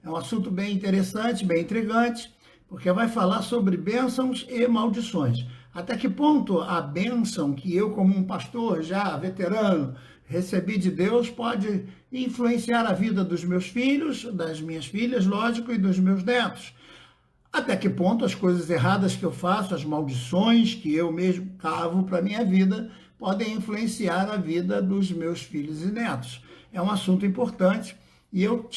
É um assunto bem interessante, bem intrigante, porque vai falar sobre bênçãos e maldições. Até que ponto a bênção que eu, como um pastor já veterano, recebi de Deus pode influenciar a vida dos meus filhos, das minhas filhas, lógico, e dos meus netos. Até que ponto as coisas erradas que eu faço, as maldições que eu mesmo cavo para a minha vida, podem influenciar a vida dos meus filhos e netos. É um assunto importante e eu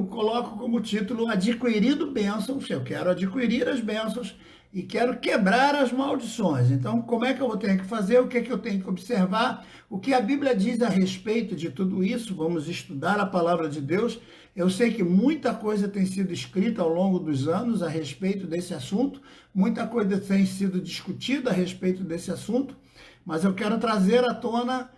coloco como título Adquirido Bênçãos. Eu quero adquirir as bênçãos e quero quebrar as maldições. Então, como é que eu vou ter que fazer? O que é que eu tenho que observar? O que a Bíblia diz a respeito de tudo isso? Vamos estudar a palavra de Deus. Eu sei que muita coisa tem sido escrita ao longo dos anos a respeito desse assunto, muita coisa tem sido discutida a respeito desse assunto, mas eu quero trazer à tona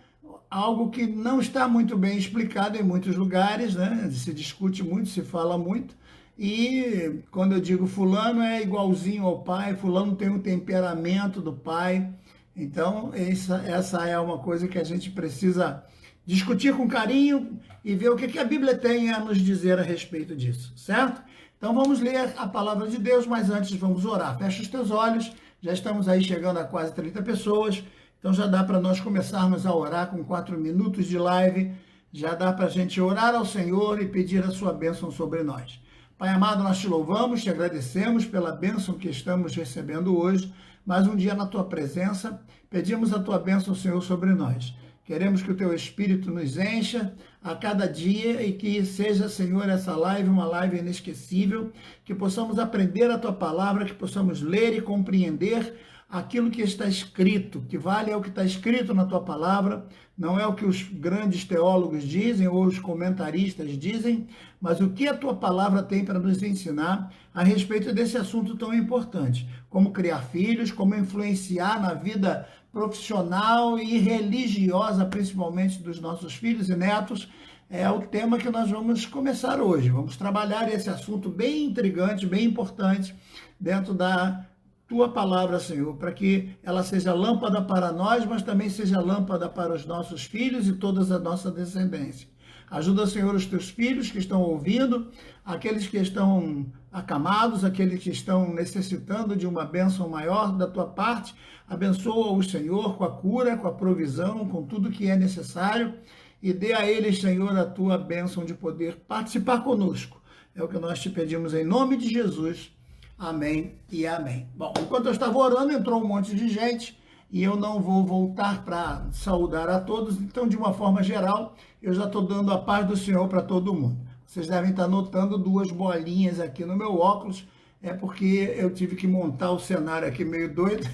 algo que não está muito bem explicado em muitos lugares, né? Se discute muito, se fala muito, e quando eu digo fulano é igualzinho ao pai, fulano tem o temperamento do pai. Então, essa é uma coisa que a gente precisa discutir com carinho e ver o que a Bíblia tem a nos dizer a respeito disso, certo? Então vamos ler a palavra de Deus, mas antes vamos orar. Fecha os teus olhos, já estamos aí chegando a quase 30 pessoas, então já dá para nós começarmos a orar com 4 minutos de live, já dá para a gente orar ao Senhor e pedir a sua bênção sobre nós. Pai amado, nós te louvamos, te agradecemos pela bênção que estamos recebendo hoje, mais um dia na tua presença, pedimos a tua bênção, Senhor, sobre nós. Queremos que o teu Espírito nos encha a cada dia e que seja, Senhor, essa live uma live inesquecível, que possamos aprender a tua palavra, que possamos ler e compreender aquilo que está escrito, que vale é o que está escrito na tua palavra, não é o que os grandes teólogos dizem ou os comentaristas dizem, mas o que a tua palavra tem para nos ensinar a respeito desse assunto tão importante, como criar filhos, como influenciar na vida profissional e religiosa, principalmente dos nossos filhos e netos, é o tema que nós vamos começar hoje. Vamos trabalhar esse assunto bem intrigante, bem importante, dentro da tua palavra, Senhor, para que ela seja lâmpada para nós, mas também seja lâmpada para os nossos filhos e toda a nossa descendência. Ajuda, Senhor, os teus filhos que estão ouvindo, aqueles que estão acamados, aqueles que estão necessitando de uma bênção maior da tua parte. Abençoa-os, Senhor, com a cura, com a provisão, com tudo que é necessário e dê a eles, Senhor, a tua bênção de poder participar conosco. É o que nós te pedimos em nome de Jesus. Amém e amém. Bom, enquanto eu estava orando, entrou um monte de gente e eu não vou voltar para saudar a todos. Então, de uma forma geral, eu já estou dando a paz do Senhor para todo mundo. Vocês devem estar notando 2 bolinhas aqui no meu óculos, é porque eu tive que montar o cenário aqui meio doido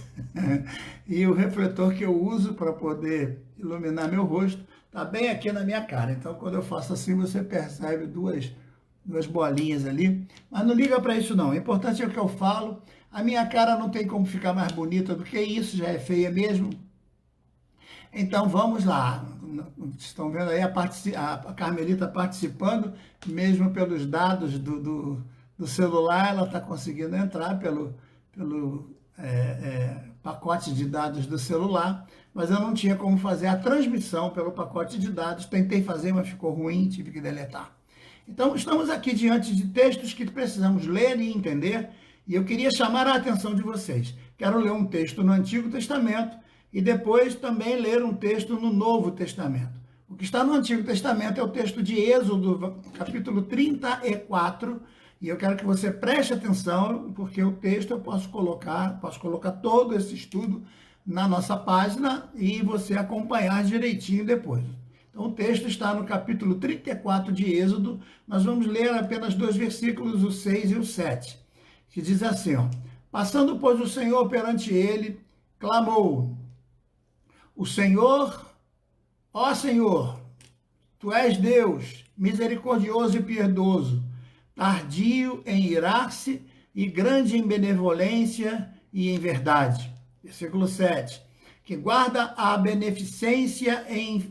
e o refletor que eu uso para poder iluminar meu rosto está bem aqui na minha cara. Então, quando eu faço assim, você percebe duas bolinhas ali, mas não liga para isso não, o importante é o que eu falo, a minha cara não tem como ficar mais bonita do que isso, já é feia mesmo, então vamos lá, estão vendo aí a Carmelita participando, mesmo pelos dados do celular, ela está conseguindo entrar pelo pacote de dados do celular, mas eu não tinha como fazer a transmissão pelo pacote de dados, tentei fazer, mas ficou ruim, tive que deletar. Então, estamos aqui diante de textos que precisamos ler e entender, e eu queria chamar a atenção de vocês. Quero ler um texto no Antigo Testamento e depois também ler um texto no Novo Testamento. O que está no Antigo Testamento é o texto de Êxodo, capítulo 34, e eu quero que você preste atenção, porque o texto eu posso colocar todo esse estudo na nossa página e você acompanhar direitinho depois. Então, o texto está no capítulo 34 de Êxodo. Nós vamos ler apenas 2 versículos, o 6 e o 7, que diz assim, ó: Passando, pois, o Senhor perante ele, clamou: O Senhor, ó Senhor, Tu és Deus, misericordioso e piedoso, tardio em irar-se e grande em benevolência e em verdade. Versículo 7. Que guarda a beneficência em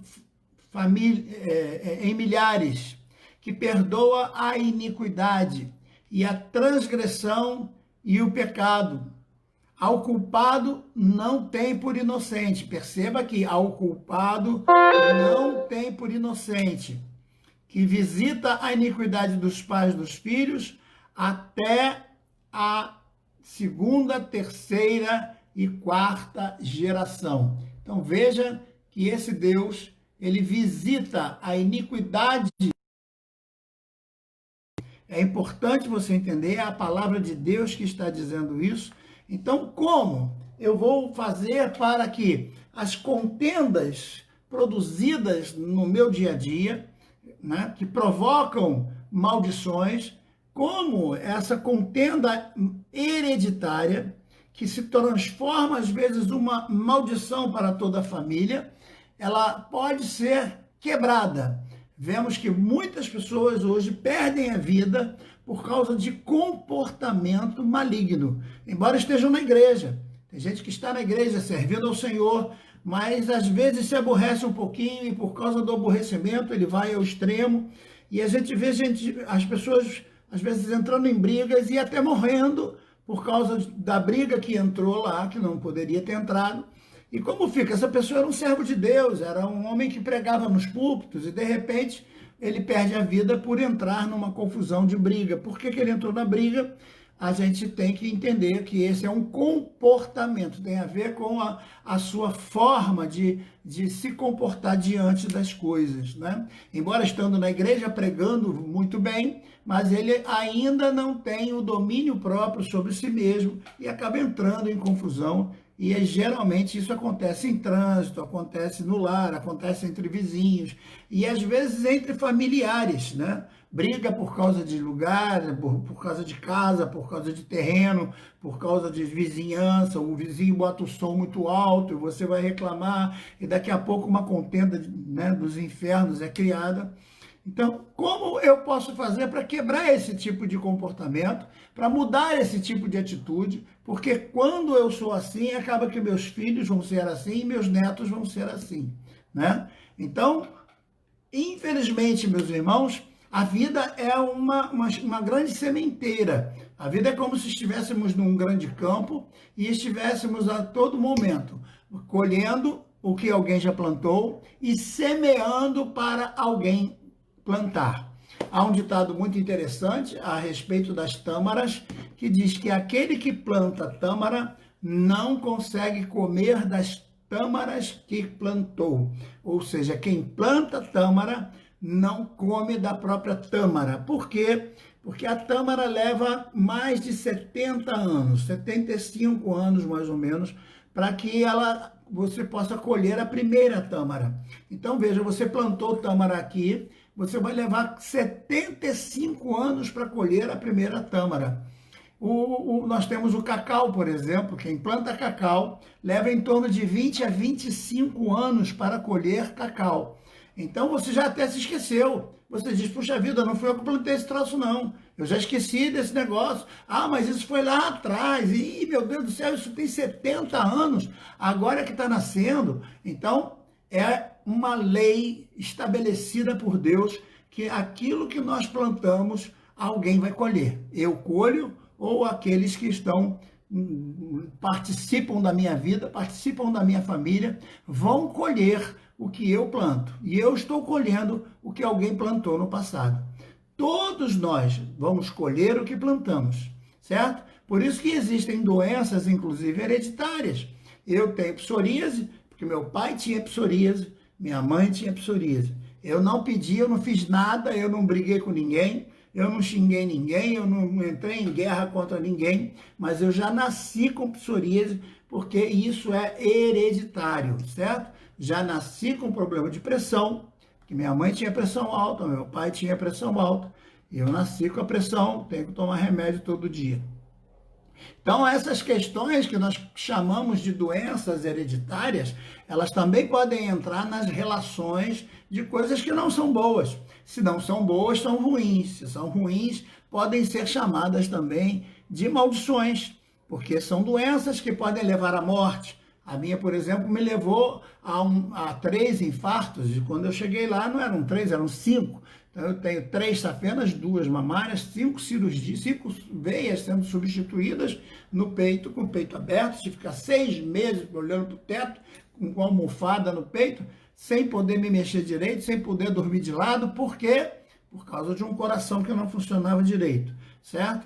milhares, que perdoa a iniquidade e a transgressão e o pecado. Ao culpado não tem por inocente. Perceba que ao culpado não tem por inocente. que visita a iniquidade dos pais dos filhos até a segunda, terceira e quarta geração. Então veja que esse Deus, ele visita a iniquidade. É importante você entender, é a palavra de Deus que está dizendo isso. Então, como eu vou fazer para que as contendas produzidas no meu dia a dia, né, que provocam maldições, como essa contenda hereditária, que se transforma às vezes uma maldição para toda a família, ela pode ser quebrada. Vemos que muitas pessoas hoje perdem a vida por causa de comportamento maligno, embora estejam na igreja. Tem gente que está na igreja servindo ao Senhor, mas às vezes se aborrece um pouquinho e por causa do aborrecimento ele vai ao extremo. E a gente vê as pessoas às vezes entrando em brigas e até morrendo por causa da briga que entrou lá, que não poderia ter entrado. E como fica? Essa pessoa era um servo de Deus, era um homem que pregava nos púlpitos e de repente ele perde a vida por entrar numa confusão de briga. Por que ele entrou na briga? A gente tem que entender que esse é um comportamento, tem a ver com a sua forma de se comportar diante das coisas, né? Embora estando na igreja pregando muito bem, mas ele ainda não tem o domínio próprio sobre si mesmo e acaba entrando em confusão. E geralmente isso acontece em trânsito, acontece no lar, acontece entre vizinhos e às vezes entre familiares, né? Briga por causa de lugar, por causa de casa, por causa de terreno, por causa de vizinhança. O vizinho bota o som muito alto e você vai reclamar e daqui a pouco uma contenda, né, dos infernos é criada. Então, como eu posso fazer para quebrar esse tipo de comportamento, para mudar esse tipo de atitude? Porque quando eu sou assim, acaba que meus filhos vão ser assim e meus netos vão ser assim, né? Então, infelizmente, meus irmãos, a vida é uma grande sementeira. A vida é como se estivéssemos num grande campo e estivéssemos a todo momento colhendo o que alguém já plantou e semeando para alguém plantar. Há um ditado muito interessante a respeito das tâmaras, que diz que aquele que planta tâmara não consegue comer das tâmaras que plantou. Ou seja, quem planta tâmara não come da própria tâmara. Por quê? Porque a tâmara leva mais de 70 anos, 75 anos mais ou menos, para que você possa colher a primeira tâmara. Então, veja, você plantou tâmara aqui, você vai levar 75 anos para colher a primeira tâmara. Nós temos o cacau, por exemplo. Quem planta cacau leva em torno de 20 a 25 anos para colher cacau. Então você já até se esqueceu. Você diz, puxa vida, não fui eu que plantei esse troço não. Eu já esqueci desse negócio. Ah, mas isso foi lá atrás. Ih, meu Deus do céu, isso tem 70 anos. Agora é que está nascendo. Então, é uma lei estabelecida por Deus que aquilo que nós plantamos, alguém vai colher. Eu colho ou aqueles que participam da minha vida, participam da minha família, vão colher o que eu planto. E eu estou colhendo o que alguém plantou no passado. Todos nós vamos colher o que plantamos, certo? Por isso que existem doenças, inclusive hereditárias. Eu tenho psoríase, porque meu pai tinha psoríase, minha mãe tinha psoríase. Eu não pedi, eu não fiz nada, eu não briguei com ninguém, eu não xinguei ninguém, eu não entrei em guerra contra ninguém, mas eu já nasci com psoríase, porque isso é hereditário, certo? Já nasci com problema de pressão, que minha mãe tinha pressão alta, meu pai tinha pressão alta, e eu nasci com a pressão, tenho que tomar remédio todo dia. Então, essas questões que nós chamamos de doenças hereditárias, elas também podem entrar nas relações de coisas que não são boas. Se não são boas, são ruins. Se são ruins, podem ser chamadas também de maldições, porque são doenças que podem levar à morte. A minha, por exemplo, me levou a 3 infartos, e quando eu cheguei lá não eram 3, eram 5. Então, eu tenho 3 safenas, 2 mamárias, 5 cirurgias, 5 veias sendo substituídas no peito, com o peito aberto. Tive que ficar 6 meses olhando para o teto, com a almofada no peito, sem poder me mexer direito, sem poder dormir de lado. Por quê? por causa de um coração que não funcionava direito, certo?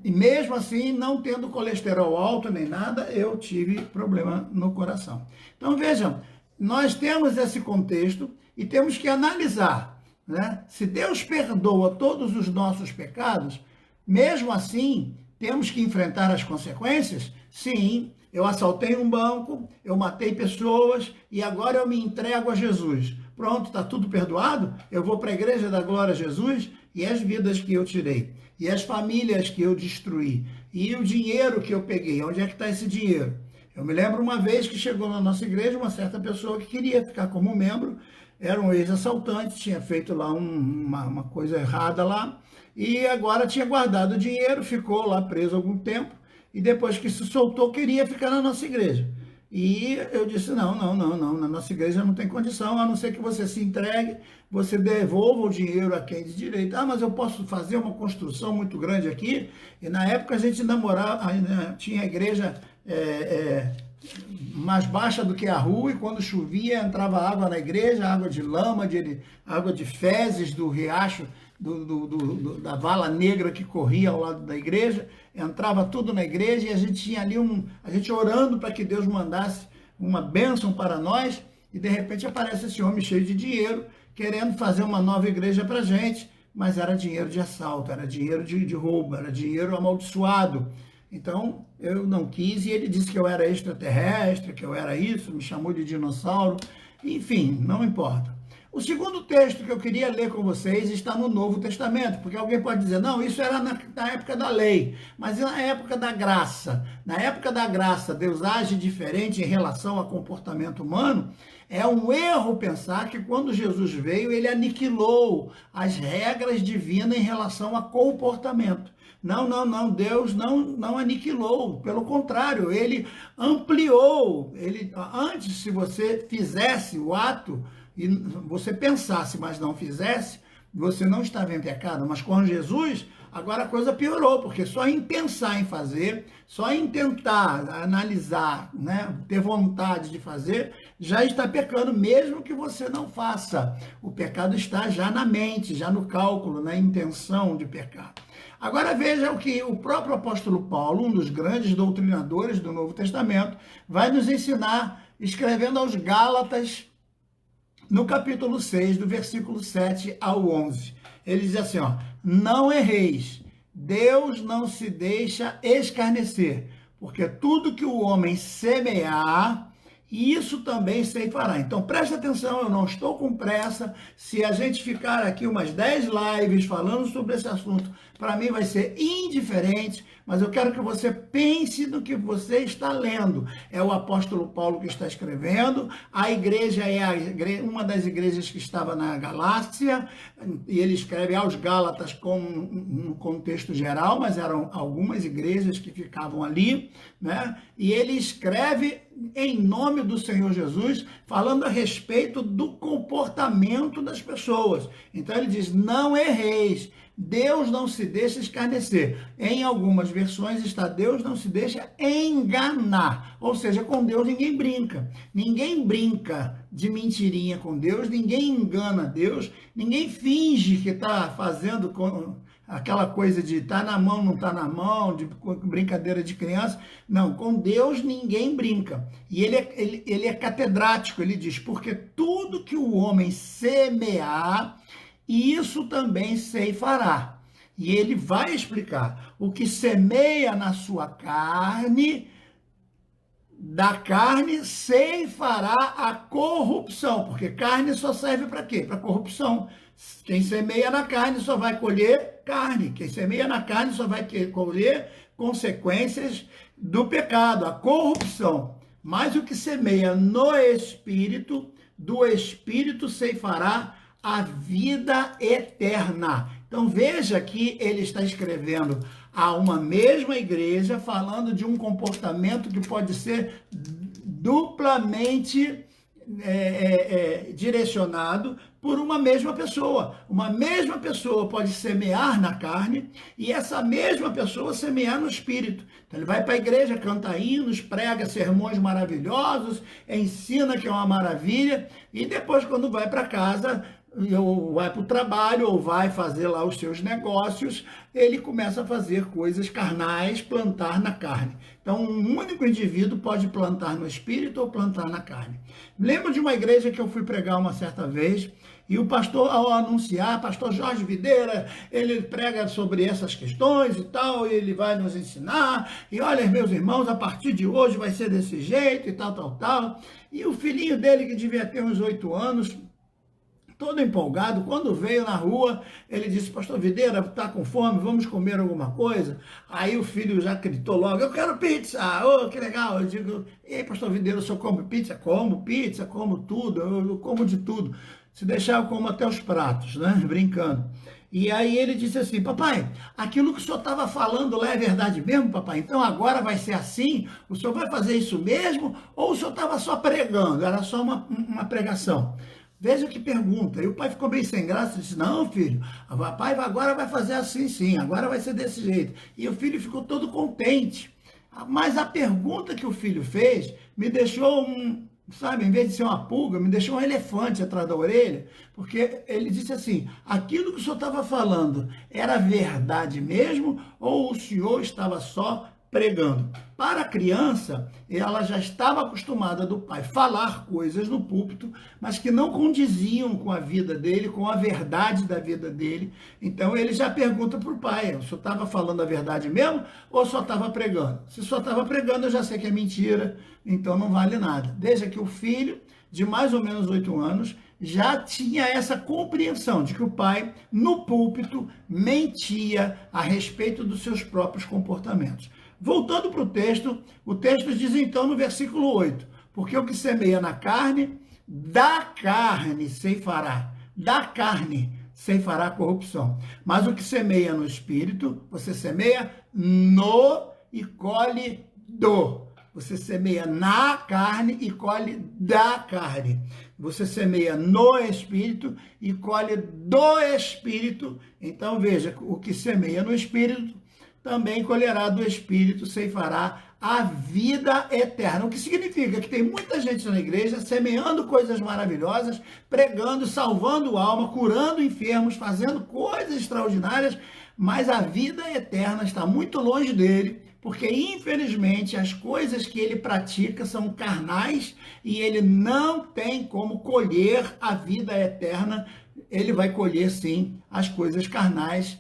E mesmo assim, não tendo colesterol alto nem nada, eu tive problema no coração. Então vejam, nós temos esse contexto e temos que analisar, né? Se Deus perdoa todos os nossos pecados, mesmo assim, temos que enfrentar as consequências? Sim, eu assaltei um banco, eu matei pessoas e agora eu me entrego a Jesus. Pronto, está tudo perdoado? Eu vou para a igreja da glória a Jesus e as vidas que eu tirei, e as famílias que eu destruí, e o dinheiro que eu peguei, onde é que está esse dinheiro? Eu me lembro uma vez que chegou na nossa igreja uma certa pessoa que queria ficar como membro, era um ex-assaltante, tinha feito lá uma coisa errada lá, e agora tinha guardado o dinheiro, ficou lá preso algum tempo, e depois que se soltou, queria ficar na nossa igreja. E eu disse, não, na nossa igreja não tem condição, a não ser que você se entregue, você devolva o dinheiro a quem de direito. Ah, mas eu posso fazer uma construção muito grande aqui? E na época a gente namorava, tinha a igreja mais baixa do que a rua, e quando chovia entrava água na igreja, água de lama, água de fezes do riacho, da vala negra que corria ao lado da igreja, entrava tudo na igreja e a gente tinha ali a gente orando para que Deus mandasse uma bênção para nós, e de repente aparece esse homem cheio de dinheiro, querendo fazer uma nova igreja para a gente, mas era dinheiro de assalto, era dinheiro de roubo, era dinheiro amaldiçoado. Então eu não quis, e ele disse que eu era extraterrestre, que eu era isso, me chamou de dinossauro, enfim, não importa. O segundo texto que eu queria ler com vocês está no Novo Testamento, porque alguém pode dizer, não, isso era na época da lei, mas e na época da graça? Na época da graça, Deus age diferente em relação ao comportamento humano? É um erro pensar que quando Jesus veio, ele aniquilou as regras divinas em relação a comportamento. Não, Deus não aniquilou, pelo contrário, ele ampliou. Antes, se você fizesse o ato, e você pensasse, mas não fizesse, você não estava em pecado. Mas com Jesus, agora a coisa piorou, porque só em pensar em fazer, só em tentar analisar, né, ter vontade de fazer, já está pecando, mesmo que você não faça. O pecado está já na mente, já no cálculo, na intenção de pecar. Agora veja o que o próprio apóstolo Paulo, um dos grandes doutrinadores do Novo Testamento, vai nos ensinar, escrevendo aos Gálatas, no capítulo 6, do versículo 7 ao 11. Ele diz assim, ó, não erreis, Deus não se deixa escarnecer, porque tudo que o homem semear, isso também ceifará. Então preste atenção, eu não estou com pressa. Se a gente ficar aqui umas 10 lives falando sobre esse assunto, para mim vai ser indiferente, mas eu quero que você pense no que você está lendo. É o apóstolo Paulo que está escrevendo, a igreja é uma das igrejas que estava na Galácia, e ele escreve aos Gálatas com um contexto geral, mas eram algumas igrejas que ficavam ali, né? E ele escreve em nome do Senhor Jesus, falando a respeito do comportamento das pessoas. Então ele diz, não erreis, Deus não se deixa escarnecer. Em algumas versões está, Deus não se deixa enganar. Ou seja, com Deus ninguém brinca. Ninguém brinca de mentirinha com Deus, ninguém engana Deus, ninguém finge que está fazendo aquela coisa de tá na mão, não tá na mão, de brincadeira de criança. Não, com Deus ninguém brinca. E ele é catedrático, ele diz, porque tudo que o homem semear, isso também ceifará. E ele vai explicar, o que semeia na sua carne, da carne ceifará a corrupção, porque carne só serve para quê? Para corrupção. Quem semeia na carne só vai colher carne. Quem semeia na carne só vai colher consequências do pecado, a corrupção. Mas o que semeia no Espírito, do Espírito ceifará a vida eterna. Então veja que ele está escrevendo a uma mesma igreja, falando de um comportamento que pode ser duplamente direcionado por uma mesma pessoa. Uma mesma pessoa pode semear na carne e essa mesma pessoa semear no espírito. Então ele vai para a igreja, canta hinos, prega sermões maravilhosos, ensina que é uma maravilha, e depois quando vai para casa ou vai para o trabalho, ou vai fazer lá os seus negócios, ele começa a fazer coisas carnais, plantar na carne. Então, um único indivíduo pode plantar no espírito ou plantar na carne. Lembro de uma igreja que eu fui pregar uma certa vez, e o pastor, ao anunciar, pastor Jorge Videira, ele prega sobre essas questões e tal, e ele vai nos ensinar, e olha, meus irmãos, a partir de hoje vai ser desse jeito e tal, tal, tal. E o filhinho dele, que devia ter uns 8 anos, todo empolgado, quando veio na rua, ele disse, pastor Videira, tá com fome, vamos comer alguma coisa? Aí o filho já gritou logo, eu quero pizza, oh, que legal. Eu digo, e aí, pastor Videira, o senhor come pizza? Como pizza, como tudo, eu como de tudo. Se deixar, eu como até os pratos, né, brincando. E aí ele disse assim, papai, aquilo que o senhor estava falando lá é verdade mesmo, papai? Então agora vai ser assim? O senhor vai fazer isso mesmo? Ou o senhor estava só pregando? Era só uma pregação? Veja que pergunta. E o pai ficou bem sem graça e disse, não, filho, o papai agora vai fazer assim sim, agora vai ser desse jeito. E o filho ficou todo contente. Mas a pergunta que o filho fez me deixou sabe, em vez de ser uma pulga, me deixou um elefante atrás da orelha, porque ele disse assim, aquilo que o senhor estava falando era verdade mesmo ou o senhor estava só pregando? Para a criança, ela já estava acostumada do pai falar coisas no púlpito, mas que não condiziam com a vida dele, com a verdade da vida dele. Então ele já pergunta para o pai, o senhor estava falando a verdade mesmo ou só estava pregando? Se só estava pregando, eu já sei que é mentira, então não vale nada. Veja que o filho, de mais ou menos 8 anos, já tinha essa compreensão de que o pai, no púlpito, mentia a respeito dos seus próprios comportamentos. Voltando para o texto diz então no versículo 8, porque o que semeia na carne, da carne ceifará, da carne ceifará corrupção. Mas o que semeia no espírito, você semeia no e colhe do. Você semeia na carne e colhe da carne. Você semeia no espírito e colhe do espírito. Então veja, o que semeia no espírito também colherá do espírito, ceifará a vida eterna. O que significa que tem muita gente na igreja semeando coisas maravilhosas, pregando, salvando alma, curando enfermos, fazendo coisas extraordinárias, mas a vida eterna está muito longe dele, porque infelizmente as coisas que ele pratica são carnais e ele não tem como colher a vida eterna. Ele vai colher sim as coisas carnais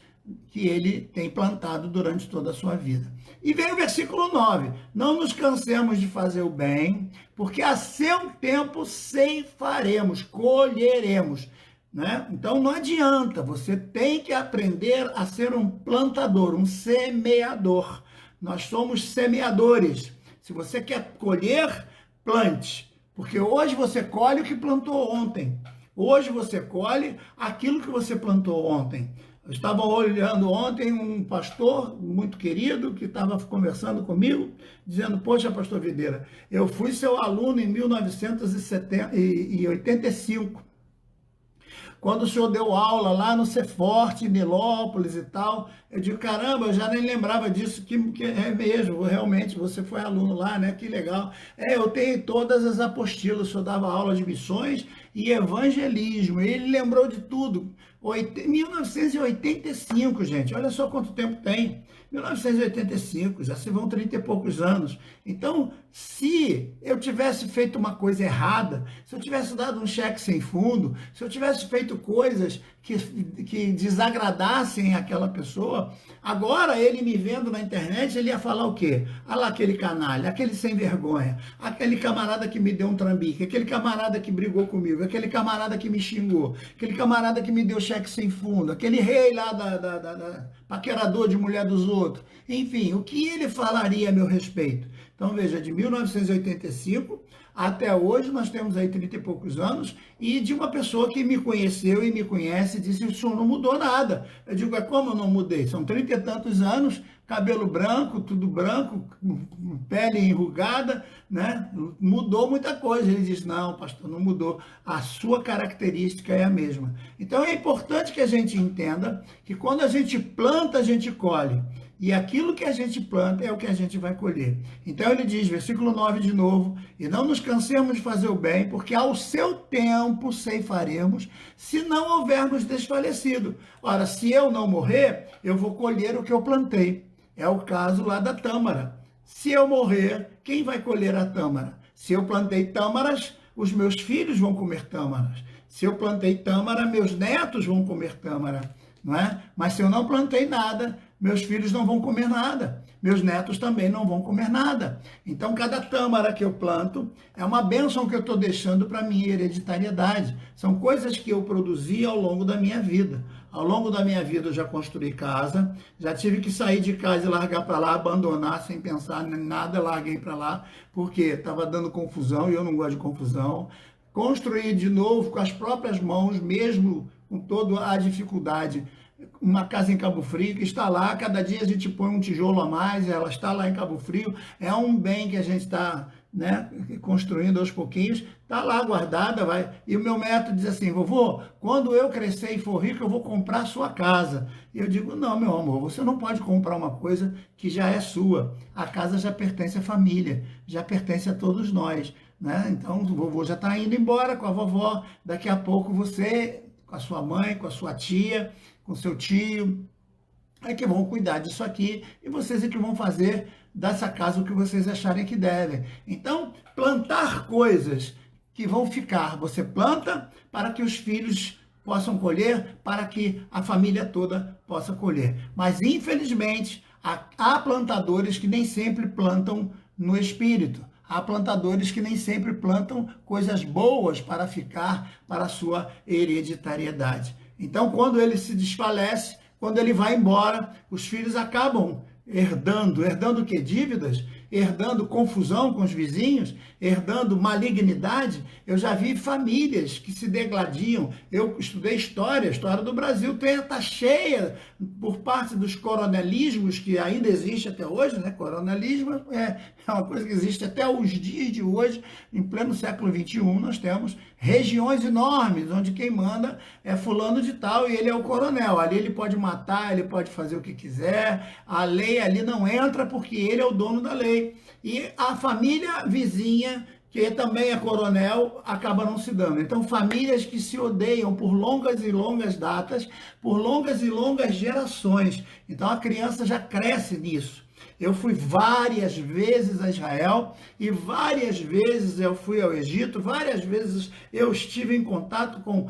que ele tem plantado durante toda a sua vida. E vem o versículo 9, não nos cansemos de fazer o bem, porque a seu tempo ceifaremos, colheremos. Né? Então não adianta, você tem que aprender a ser um plantador, um semeador. Nós somos semeadores. Se você quer colher, plante, porque hoje você colhe o que plantou ontem. Hoje você colhe aquilo que você plantou ontem. Eu estava olhando ontem um pastor muito querido que estava conversando comigo, dizendo, poxa, pastor Videira, eu fui seu aluno em 1985, quando o senhor deu aula lá no Ceforte, em Nilópolis e tal. Eu digo, caramba, eu já nem lembrava disso, que é mesmo, realmente, você foi aluno lá, né? Que legal. Eu tenho todas as apostilas, o senhor dava aula de missões e evangelismo, ele lembrou de tudo. 1985, gente, olha só quanto tempo tem. 1985, já se vão 30 e poucos anos. Então, se eu tivesse feito uma coisa errada, se eu tivesse dado um cheque sem fundo, se eu tivesse feito coisas que desagradassem aquela pessoa, agora ele me vendo na internet, ele ia falar o quê? Ah lá, aquele canalha, aquele sem vergonha, aquele camarada que me deu um trambique, aquele camarada que brigou comigo, aquele camarada que me xingou, aquele camarada que me deu cheque sem fundo, aquele rei lá paquerador de mulher dos outros. Enfim, o que ele falaria a meu respeito? Então, veja, de 1985 até hoje, nós temos aí 30 e poucos anos, e de uma pessoa que me conheceu e me conhece, disse, o senhor não mudou nada. Eu digo, como eu não mudei? São 30 e tantos anos, cabelo branco, tudo branco, pele enrugada, né? Mudou muita coisa. Ele diz, não, pastor, não mudou. A sua característica é a mesma. Então é importante que a gente entenda que quando a gente planta, a gente colhe. E aquilo que a gente planta é o que a gente vai colher. Então ele diz, versículo 9 de novo, e não nos cansemos de fazer o bem, porque ao seu tempo ceifaremos, se não houvermos desfalecido. Ora, se eu não morrer, eu vou colher o que eu plantei. É o caso lá da tâmara. Se eu morrer, quem vai colher a tâmara? Se eu plantei tâmaras, os meus filhos vão comer tâmaras. Se eu plantei tâmara, meus netos vão comer tâmara, não é? Mas se eu não plantei nada, meus filhos não vão comer nada. Meus netos também não vão comer nada. Então, cada tâmara que eu planto é uma bênção que eu estou deixando para a minha hereditariedade. São coisas que eu produzi ao longo da minha vida. Ao longo da minha vida eu já construí casa, já tive que sair de casa e largar para lá, abandonar sem pensar em nada, larguei para lá, porque estava dando confusão e eu não gosto de confusão. Construir de novo com as próprias mãos, mesmo com toda a dificuldade, uma casa em Cabo Frio que está lá, cada dia a gente põe um tijolo a mais, ela está lá em Cabo Frio, é um bem que a gente está, né, construindo aos pouquinhos, está lá guardada, vai. E o meu neto diz assim, vovô, quando eu crescer e for rico, eu vou comprar a sua casa. E eu digo, não, meu amor, você não pode comprar uma coisa que já é sua. A casa já pertence à família, já pertence a todos nós, né? Então, o vovô já está indo embora com a vovó, daqui a pouco você, com a sua mãe, com a sua tia, com seu tio, é que vão cuidar disso aqui e vocês é que vão fazer dessa casa o que vocês acharem que devem. Então, plantar coisas que vão ficar, você planta para que os filhos possam colher, para que a família toda possa colher. Mas, infelizmente, há plantadores que nem sempre plantam no espírito. Há plantadores que nem sempre plantam coisas boas para ficar para a sua hereditariedade. Então, quando ele se desfalece, quando ele vai embora, os filhos acabam herdando o quê? Dívidas, herdando confusão com os vizinhos, herdando malignidade. Eu já vi famílias que se degladiam. Eu estudei história, a história do Brasil está cheia por parte dos coronelismos, que ainda existe até hoje, né? Coronelismo é uma coisa que existe até os dias de hoje, em pleno século XXI, nós temos regiões enormes, onde quem manda é fulano de tal e ele é o coronel. Ali ele pode matar, ele pode fazer o que quiser, a lei ali não entra porque ele é o dono da lei. E a família vizinha, que também é coronel, acaba não se dando. Então, famílias que se odeiam por longas e longas datas, por longas e longas gerações. Então, a criança já cresce nisso. Eu fui várias vezes a Israel e várias vezes eu fui ao Egito, várias vezes eu estive em contato com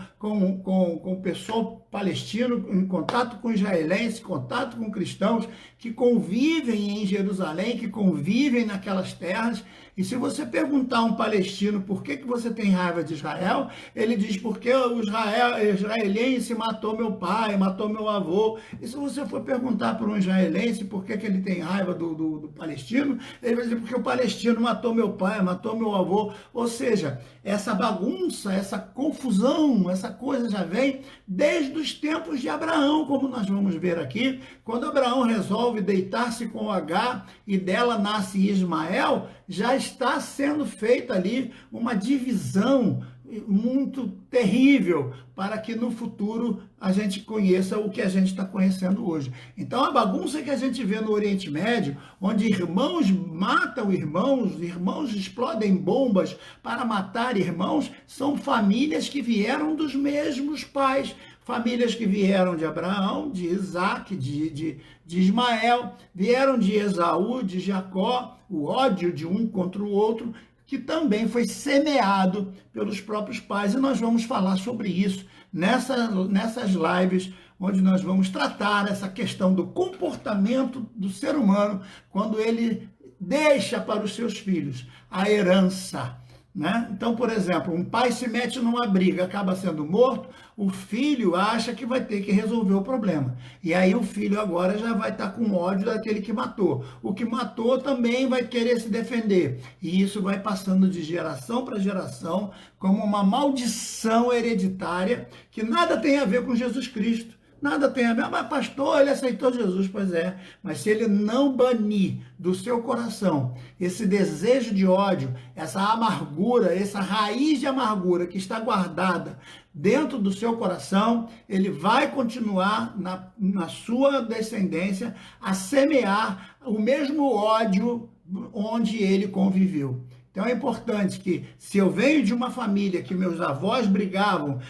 o pessoal palestino, em contato com israelenses, em contato com cristãos que convivem em Jerusalém, que convivem naquelas terras. E se você perguntar a um palestino por que você tem raiva de Israel, ele diz porque o israelense matou meu pai, matou meu avô. E se você for perguntar para um israelense por que ele tem raiva do palestino, ele vai dizer porque o palestino matou meu pai, matou meu avô. Ou seja, essa bagunça, essa confusão, essa coisa já vem desde os tempos de Abraão, como nós vamos ver aqui. Quando Abraão resolve deitar-se com Agar e dela nasce Ismael, já está sendo feita ali uma divisão muito terrível para que no futuro a gente conheça o que a gente está conhecendo hoje. Então, a bagunça que a gente vê no Oriente Médio, onde irmãos matam irmãos, irmãos explodem bombas para matar irmãos, são famílias que vieram dos mesmos pais, famílias que vieram de Abraão, de Isaac, de Ismael, vieram de Esaú, de Jacó, o ódio de um contra o outro, que também foi semeado pelos próprios pais. E nós vamos falar sobre isso nessas lives, onde nós vamos tratar essa questão do comportamento do ser humano quando ele deixa para os seus filhos a herança. Né? Então, por exemplo, um pai se mete numa briga, acaba sendo morto, o filho acha que vai ter que resolver o problema. E aí o filho agora já vai estar com ódio daquele que matou. O que matou também vai querer se defender. E isso vai passando de geração para geração como uma maldição hereditária que nada tem a ver com Jesus Cristo. Nada tem a ver. Mas pastor, ele aceitou Jesus. Pois é, mas se ele não banir do seu coração esse desejo de ódio, essa amargura, essa raiz de amargura que está guardada dentro do seu coração, ele vai continuar na sua descendência a semear o mesmo ódio onde ele conviveu. Então é importante que, se eu venho de uma família que meus avós brigavam,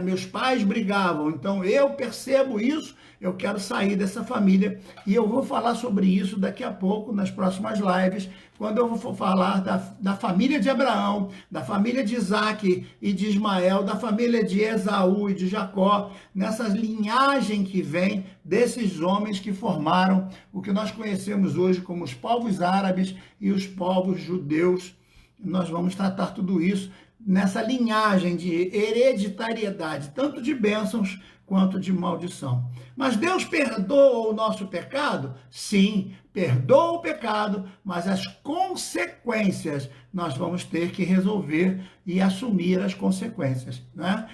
meus pais brigavam, então eu percebo isso, eu quero sair dessa família, e eu vou falar sobre isso daqui a pouco, nas próximas lives, quando eu vou falar da família de Abraão, da família de Isaac e de Ismael, da família de Esaú e de Jacó, nessa linhagem que vem desses homens que formaram o que nós conhecemos hoje como os povos árabes e os povos judeus. Nós vamos tratar tudo isso nessa linhagem de hereditariedade, tanto de bênçãos quanto de maldição. Mas Deus perdoa o nosso pecado? Sim, perdoa o pecado, mas as consequências nós vamos ter que resolver e assumir as consequências, né?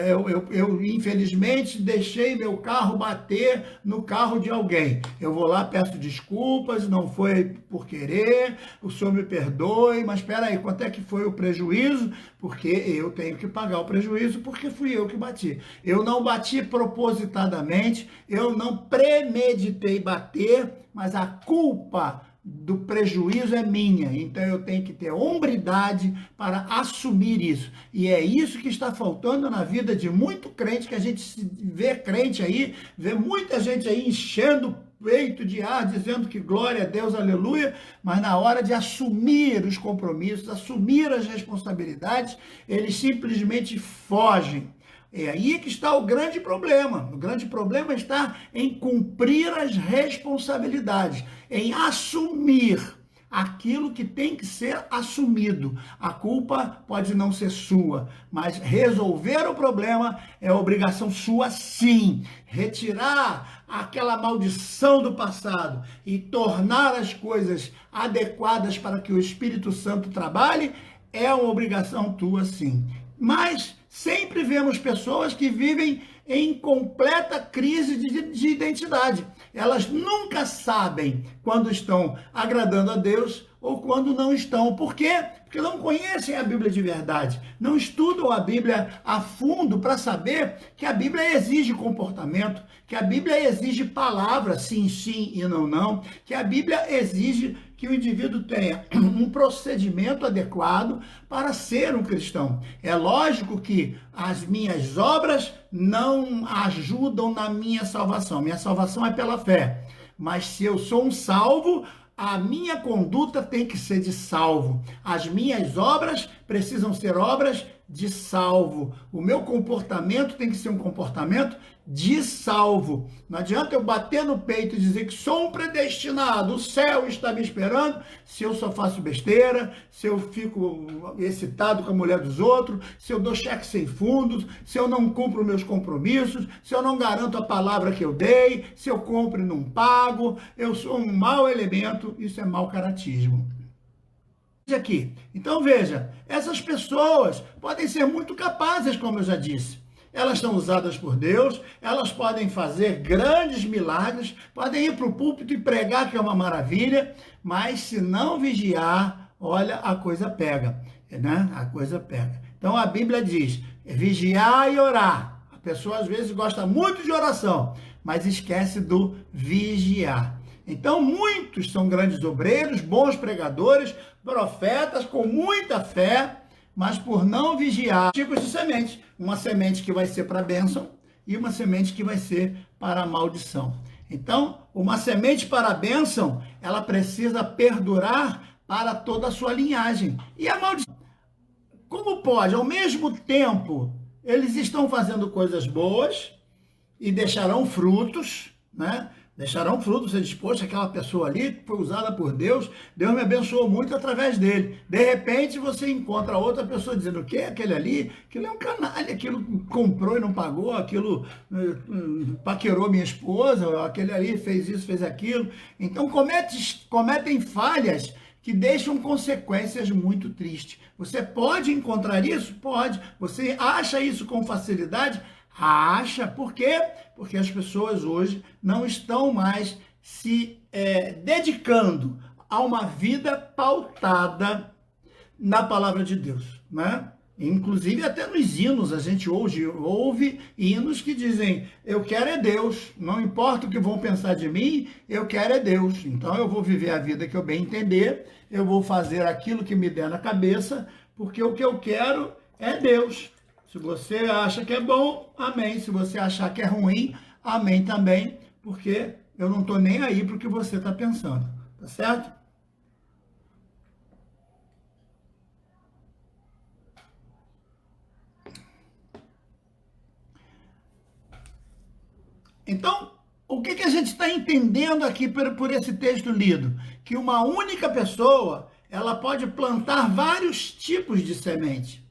Eu infelizmente deixei meu carro bater no carro de alguém. Eu vou lá, peço desculpas, não foi por querer, o senhor me perdoe, mas espera aí, quanto é que foi o prejuízo? Porque eu tenho que pagar o prejuízo, porque fui eu que bati. Eu não bati propositadamente, eu não premeditei bater, mas a culpa do prejuízo é minha, então eu tenho que ter hombridade para assumir isso. E é isso que está faltando na vida de muito crente, que a gente vê crente aí, vê muita gente aí enchendo o peito de ar, dizendo que glória a Deus, aleluia, mas na hora de assumir os compromissos, assumir as responsabilidades, eles simplesmente fogem. É aí que está o grande problema. O grande problema está em cumprir as responsabilidades, em assumir aquilo que tem que ser assumido. A culpa pode não ser sua, mas resolver o problema é obrigação sua, sim. Retirar aquela maldição do passado e tornar as coisas adequadas para que o Espírito Santo trabalhe é uma obrigação tua, sim. Mas sempre vemos pessoas que vivem em completa crise de identidade. Elas nunca sabem quando estão agradando a Deus ou quando não estão. Por quê? Porque não conhecem a Bíblia de verdade, não estudam a Bíblia a fundo para saber que a Bíblia exige comportamento, que a Bíblia exige palavras, sim, sim e não, não, que a Bíblia exige que o indivíduo tenha um procedimento adequado para ser um cristão. É lógico que as minhas obras não ajudam na minha salvação. Minha salvação é pela fé. Mas se eu sou um salvo, a minha conduta tem que ser de salvo. As minhas obras precisam ser obras de salvo. O meu comportamento tem que ser um comportamento de salvo. Não adianta eu bater no peito e dizer que sou um predestinado, o céu está me esperando, se eu só faço besteira, se eu fico excitado com a mulher dos outros, se eu dou cheque sem fundos, se eu não cumpro meus compromissos, se eu não garanto a palavra que eu dei, se eu compro e não pago, eu sou um mau elemento, isso é mau caratismo. Aqui. Então veja, essas pessoas podem ser muito capazes, como eu já disse. Elas são usadas por Deus, elas podem fazer grandes milagres, podem ir para o púlpito e pregar, que é uma maravilha, mas se não vigiar, olha, a coisa pega, né? A coisa pega. Então a Bíblia diz, vigiar e orar. A pessoa às vezes gosta muito de oração, mas esquece do vigiar. Então muitos são grandes obreiros, bons pregadores, profetas com muita fé, mas por não vigiar, tipos de semente. Uma semente que vai ser para a bênção e uma semente que vai ser para a maldição. Então, uma semente para a bênção, ela precisa perdurar para toda a sua linhagem. E a maldição, como pode? Ao mesmo tempo, eles estão fazendo coisas boas e deixarão frutos, né? Deixarão frutos, você diz, poxa, aquela pessoa ali foi usada por Deus, Deus me abençoou muito através dele. De repente, você encontra outra pessoa dizendo, o que? Aquele ali? Aquilo é um canalha, aquilo comprou e não pagou, aquilo paquerou minha esposa, aquele ali fez isso, fez aquilo. Então, cometem falhas que deixam consequências muito tristes. Você pode encontrar isso? Pode. Você acha isso com facilidade? Acha, por quê? Porque as pessoas hoje não estão mais se dedicando a uma vida pautada na palavra de Deus, né? Inclusive até nos hinos a gente ouve hinos que dizem: eu quero é Deus, não importa o que vão pensar de mim, eu quero é Deus. Então eu vou viver a vida que eu bem entender, eu vou fazer aquilo que me der na cabeça, porque o que eu quero é Deus. Se você acha que é bom, amém. Se você achar que é ruim, amém também, porque eu não estou nem aí para o que você está pensando, tá certo? Então, o que a gente está entendendo aqui por esse texto lido? Que uma única pessoa, ela pode plantar vários tipos de semente.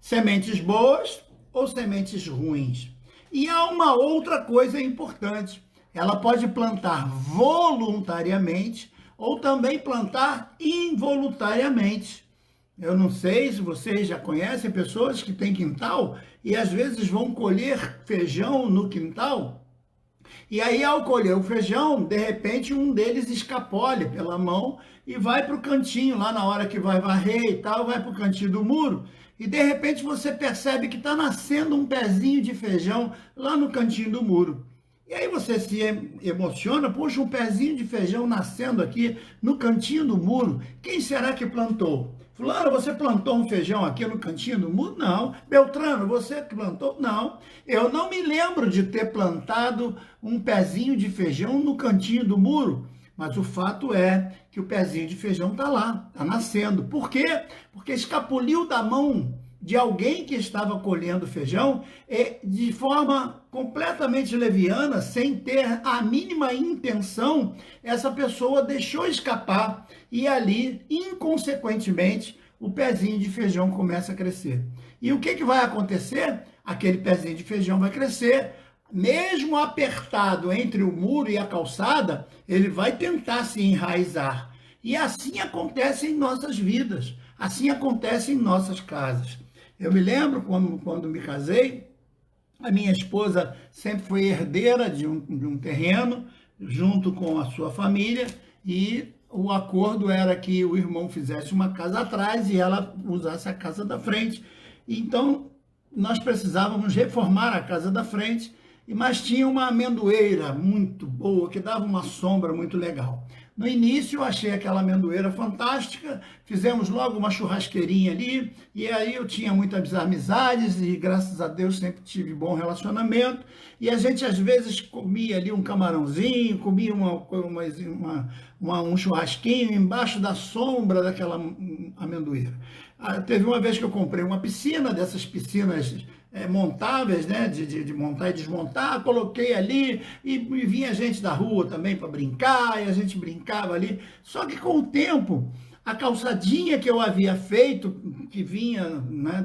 Sementes boas ou sementes ruins. E há uma outra coisa importante. Ela pode plantar voluntariamente ou também plantar involuntariamente. Eu não sei se vocês já conhecem pessoas que têm quintal e às vezes vão colher feijão no quintal. E aí, ao colher o feijão, de repente um deles escapole pela mão e vai para o cantinho, lá na hora que vai varrer e tal, vai para o cantinho do muro. E de repente você percebe que está nascendo um pezinho de feijão lá no cantinho do muro. E aí você se emociona: poxa, um pezinho de feijão nascendo aqui no cantinho do muro. Quem será que plantou? Fulano, você plantou um feijão aqui no cantinho do muro? Não. Beltrano, você que plantou? Não. Eu não me lembro de ter plantado um pezinho de feijão no cantinho do muro. Mas o fato é que o pezinho de feijão está lá, está nascendo. Por quê? Porque escapuliu da mão de alguém que estava colhendo feijão de forma completamente leviana, sem ter a mínima intenção. Essa pessoa deixou escapar e ali, inconsequentemente, o pezinho de feijão começa a crescer. E o que vai acontecer? Aquele pezinho de feijão vai crescer, mesmo apertado entre o muro e a calçada, ele vai tentar se enraizar. E assim acontece em nossas vidas, assim acontece em nossas casas. Eu me lembro quando me casei, a minha esposa sempre foi herdeira de um terreno, junto com a sua família, e o acordo era que o irmão fizesse uma casa atrás e ela usasse a casa da frente. Então, nós precisávamos reformar a casa da frente, mas tinha uma amendoeira muito boa, que dava uma sombra muito legal. No início eu achei aquela amendoeira fantástica, fizemos logo uma churrasqueirinha ali, e aí eu tinha muitas amizades e graças a Deus sempre tive bom relacionamento, e a gente às vezes comia ali um camarãozinho, comia um churrasquinho embaixo da sombra daquela amendoeira. Teve uma vez que eu comprei uma piscina, dessas piscinas montáveis, né, de montar e desmontar, coloquei ali e vinha gente da rua também para brincar, e a gente brincava ali. Só que com o tempo, a calçadinha que eu havia feito, que vinha, né,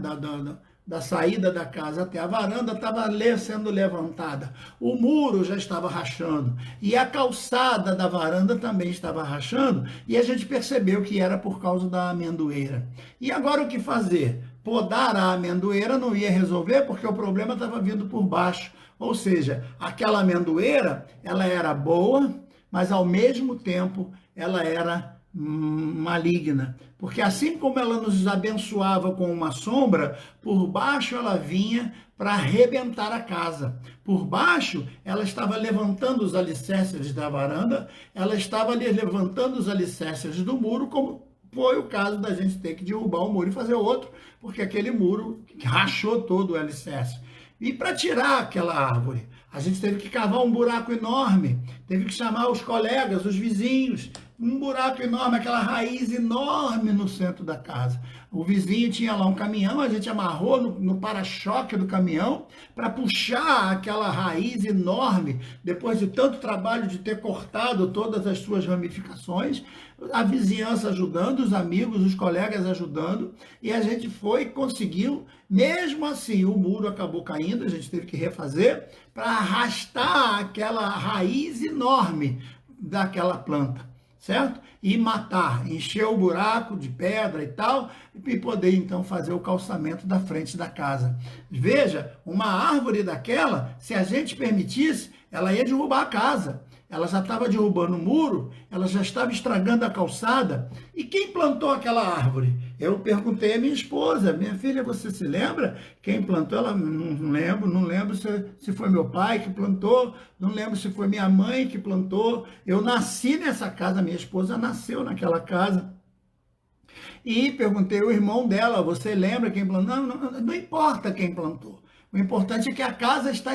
da saída da casa até a varanda, estava sendo levantada. O muro já estava rachando e a calçada da varanda também estava rachando, e a gente percebeu que era por causa da amendoeira. E agora o que fazer? Podar a amendoeira não ia resolver, porque o problema estava vindo por baixo. Ou seja, aquela amendoeira, ela era boa, mas ao mesmo tempo ela era maligna. Porque assim como ela nos abençoava com uma sombra, por baixo ela vinha para arrebentar a casa. Por baixo, ela estava levantando os alicerces da varanda, ela estava levantando os alicerces do muro, como foi o caso da gente ter que derrubar o muro e fazer outro, porque aquele muro rachou todo o alicerce. E para tirar aquela árvore, a gente teve que cavar um buraco enorme, teve que chamar os colegas, os vizinhos, um buraco enorme, aquela raiz enorme no centro da casa. O vizinho tinha lá um caminhão, a gente amarrou no para-choque do caminhão para puxar aquela raiz enorme, depois de tanto trabalho de ter cortado todas as suas ramificações, a vizinhança ajudando, os amigos, os colegas ajudando, e a gente foi e conseguiu. Mesmo assim, o muro acabou caindo, a gente teve que refazer para arrastar aquela raiz enorme daquela planta. certo? E matar, encher o buraco de pedra e tal, e poder então fazer o calçamento da frente da casa. Veja, uma árvore daquela, se a gente permitisse, ela ia derrubar a casa. Ela já estava derrubando o muro, ela já estava estragando a calçada. E quem plantou aquela árvore? Eu perguntei à minha esposa, minha filha, você se lembra? Quem plantou? Ela, não lembro se foi meu pai que plantou, não lembro se foi minha mãe que plantou. Eu nasci nessa casa, minha esposa nasceu naquela casa. E perguntei ao irmão dela, você lembra quem plantou? Não importa quem plantou. O importante é que a casa está